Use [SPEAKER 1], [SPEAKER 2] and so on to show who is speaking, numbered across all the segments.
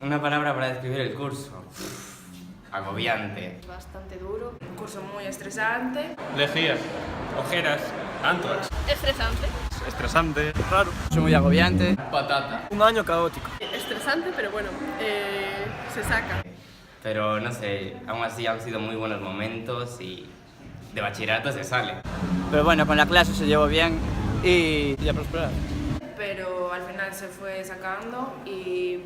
[SPEAKER 1] Una palabra para describir el curso. Agobiante.
[SPEAKER 2] Bastante duro. Un curso muy estresante.
[SPEAKER 3] Lejía, ojeras, antrax.
[SPEAKER 2] Estresante.
[SPEAKER 3] Estresante, raro.
[SPEAKER 4] Es muy agobiante.
[SPEAKER 1] Patata.
[SPEAKER 3] Un año caótico.
[SPEAKER 2] Estresante, pero bueno, se saca.
[SPEAKER 1] Pero no sé, aún así han sido muy buenos momentos y de bachillerato se sale.
[SPEAKER 4] Pero bueno, con la clase se llevó bien y a prosperar.
[SPEAKER 2] Pero al final se fue sacando y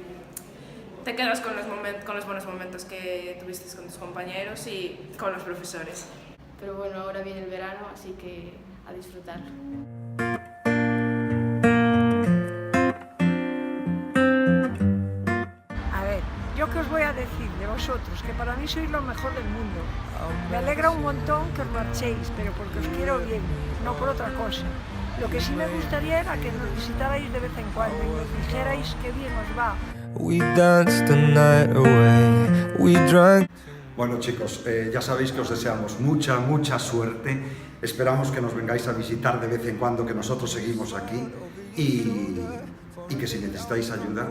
[SPEAKER 2] te quedas con los buenos momentos que tuviste con tus compañeros y con los profesores.
[SPEAKER 5] Pero bueno, ahora viene el verano, así que a disfrutar.
[SPEAKER 6] A ver, ¿yo qué os voy a decir de vosotros? Que para mí sois lo mejor del mundo. Me alegra un montón que os marchéis, pero porque os quiero bien, no por otra cosa. Lo que sí me gustaría era que nos visitarais de vez en cuando y nos dijerais qué bien os va.
[SPEAKER 7] We danced the night away, we drank.
[SPEAKER 8] Bueno chicos, ya sabéis que os deseamos mucha suerte. Esperamos que nos vengáis a visitar de vez en cuando, que nosotros seguimos aquí y que si necesitáis ayuda,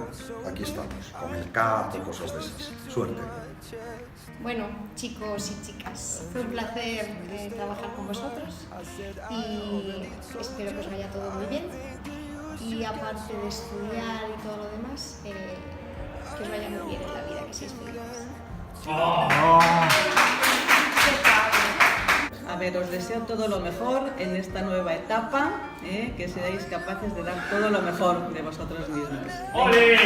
[SPEAKER 8] aquí estamos, con el CAP y cosas de esas. Suerte.
[SPEAKER 5] Bueno, chicos y chicas, fue un placer trabajar con vosotros y espero que os vaya todo muy bien. Y aparte de estudiar y todo lo demás, que os vaya muy bien en la vida, que seáis felices.
[SPEAKER 9] A ver, os deseo todo lo mejor en esta nueva etapa, que seáis capaces de dar todo lo mejor de vosotros mismos.
[SPEAKER 3] ¡Ole!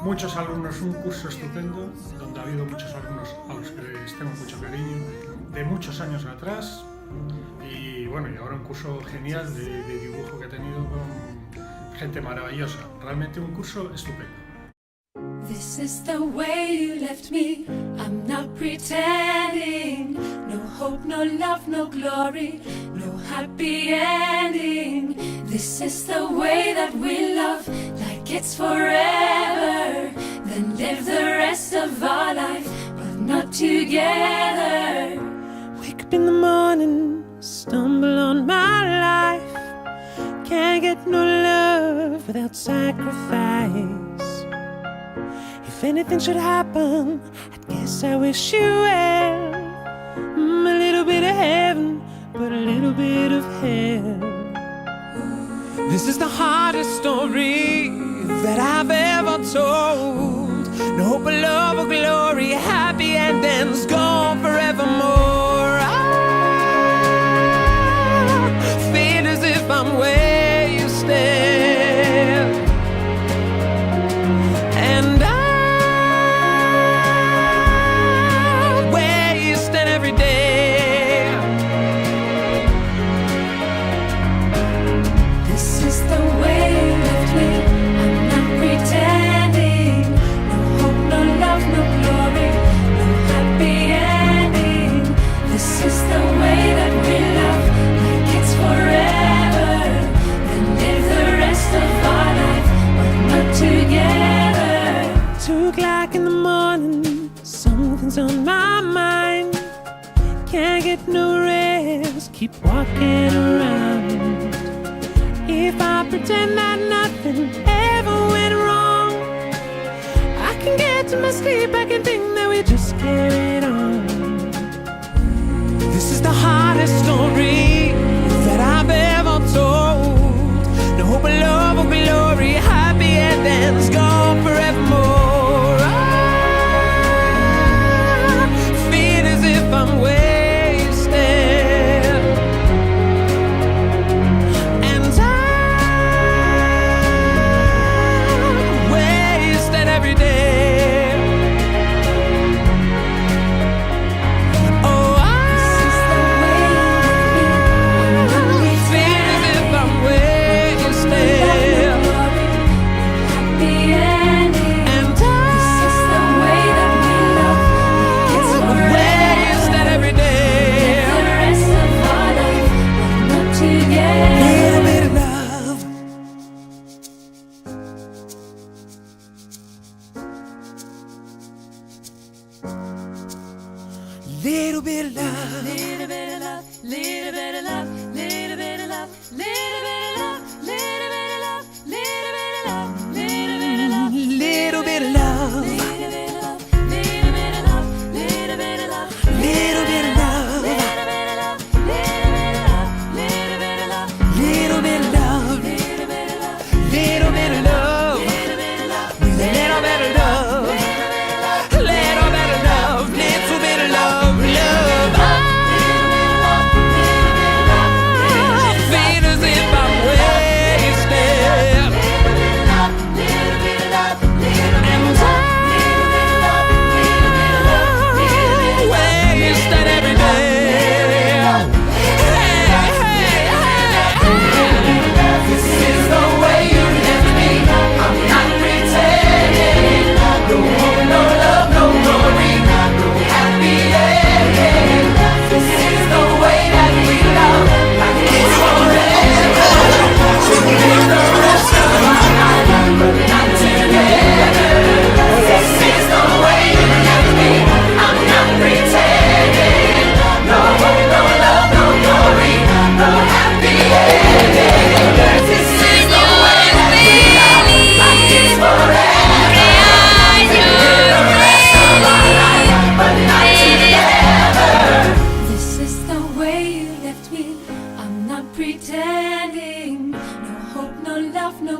[SPEAKER 3] Muchos alumnos, un curso estupendo, donde ha habido muchos alumnos a los que les tengo mucho cariño, de muchos años atrás, y bueno, y ahora un curso genial de dibujo que he tenido con gente maravillosa, realmente un curso estupendo.
[SPEAKER 10] This is the way you left me, I'm not pretending. No hope, no love, no glory, no happy ending. This is the way that we love, like it's forever. Then live the rest of our life, but not together.
[SPEAKER 7] Wake up in the morning, stumble on my life. Can't get no love without sacrifice. If anything should happen, I guess I wish you well. A little bit of heaven, but a little bit of hell. This is the hardest story that I've ever told. No hope of love or glory, happy endings gone forevermore. I feel as if I'm where you stand, and every day.
[SPEAKER 10] This is the way you left me, I'm not pretending. No hope, no love, no glory, no happy ending. This is the way that we love, like it's forever. Then live the rest of our life, but not together.
[SPEAKER 7] 2 o'clock in the morning, something's on my mind. Can't get no rest, keep walking around. If I pretend that nothing ever went wrong, I can get to my sleep, I can think that we just carried on. This is the hardest story that I've ever told. No hope of love or glory, happy endings gone forevermore. I feel as if I'm waiting. Little bit of love, little bit of love, little bit of love, little bit of love, little bit of love, little bit of love, little bit of love, little bit of love, little bit of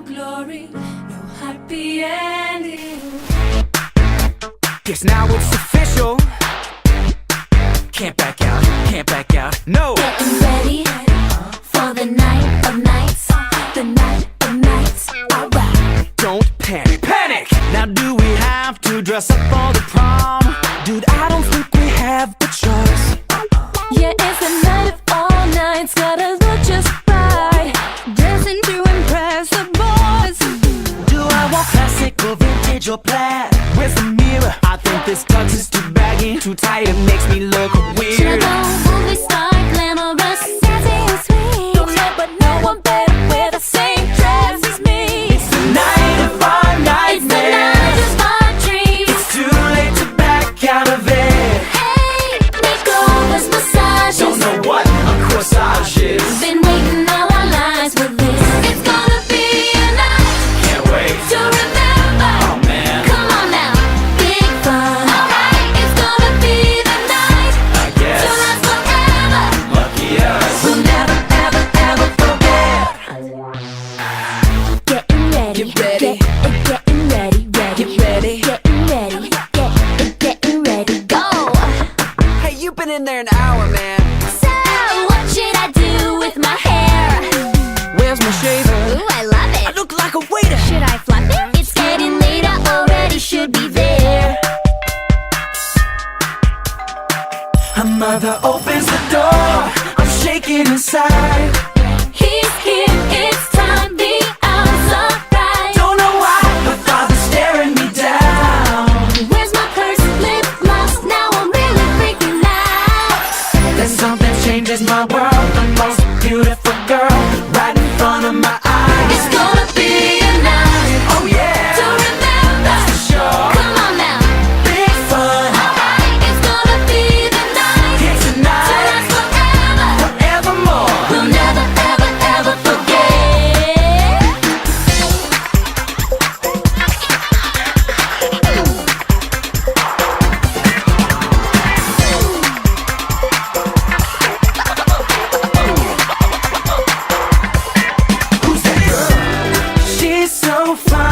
[SPEAKER 10] glory, no happy ending.
[SPEAKER 7] Guess now it's official. Can't back out, can't back out, no.
[SPEAKER 10] Getting ready for the night of nights, the night of nights. Alright.
[SPEAKER 7] Don't panic, panic! Now do we have to dress up for the prom? Dude, I don't think we have the choice.
[SPEAKER 10] Yeah, it's the night of all nights, gotta look just right, dancing to impress the boys.
[SPEAKER 7] Do I want classic or vintage or plaid? Where's the mirror? I think this tux is too baggy, too tight, it makes me look weird.
[SPEAKER 10] Should I go movie star, glamorous, sassy and sweet? Don't know, but no one better wear the same dress as me.
[SPEAKER 7] It's the night of our nightmares.
[SPEAKER 10] It's the night of our dreams.
[SPEAKER 7] It's too late to back out of it.
[SPEAKER 10] Hey, makeovers, massages.
[SPEAKER 7] Don't know what a corsage is.
[SPEAKER 10] Been waiting all our lives for this. It's gonna be a night
[SPEAKER 7] Can't wait.
[SPEAKER 10] to remember.
[SPEAKER 7] Oh man,
[SPEAKER 10] Come on now, big fun. Alright, it's gonna be the night
[SPEAKER 7] I guess.
[SPEAKER 10] to last forever.
[SPEAKER 7] Lucky us.
[SPEAKER 10] We'll never, ever, ever forget. Getting ready,
[SPEAKER 7] Get ready.
[SPEAKER 10] getting ready, ready,
[SPEAKER 7] Get ready.
[SPEAKER 10] getting ready, getting ready, go.
[SPEAKER 7] Hey, you've been in there an hour, man.
[SPEAKER 10] So, what should I do with my hair?
[SPEAKER 7] Where's my shaver?
[SPEAKER 10] Ooh, I love
[SPEAKER 7] I
[SPEAKER 10] it.
[SPEAKER 7] look like a waiter.
[SPEAKER 10] Should I flap it? It's getting later already, should be there.
[SPEAKER 7] Her mother opens the door. I'm shaking inside.
[SPEAKER 10] He's here, it's time, the hours are right.
[SPEAKER 7] Don't know why, but father's staring me down.
[SPEAKER 10] Where's my purse, lip gloss? Now I'm really freaking out.
[SPEAKER 7] Then something changes my world. The most beautiful girl right in front of my eyes.
[SPEAKER 10] It's gonna be a night
[SPEAKER 7] Oh yeah,
[SPEAKER 10] to remember.
[SPEAKER 7] that's for sure.
[SPEAKER 10] Come on now,
[SPEAKER 7] Big fun.
[SPEAKER 10] alright, it's gonna be the night
[SPEAKER 7] Here
[SPEAKER 10] to
[SPEAKER 7] tonight,
[SPEAKER 10] last forever.
[SPEAKER 7] forevermore.
[SPEAKER 10] We'll never, ever, ever forget.
[SPEAKER 7] Who's that girl? She's so fine.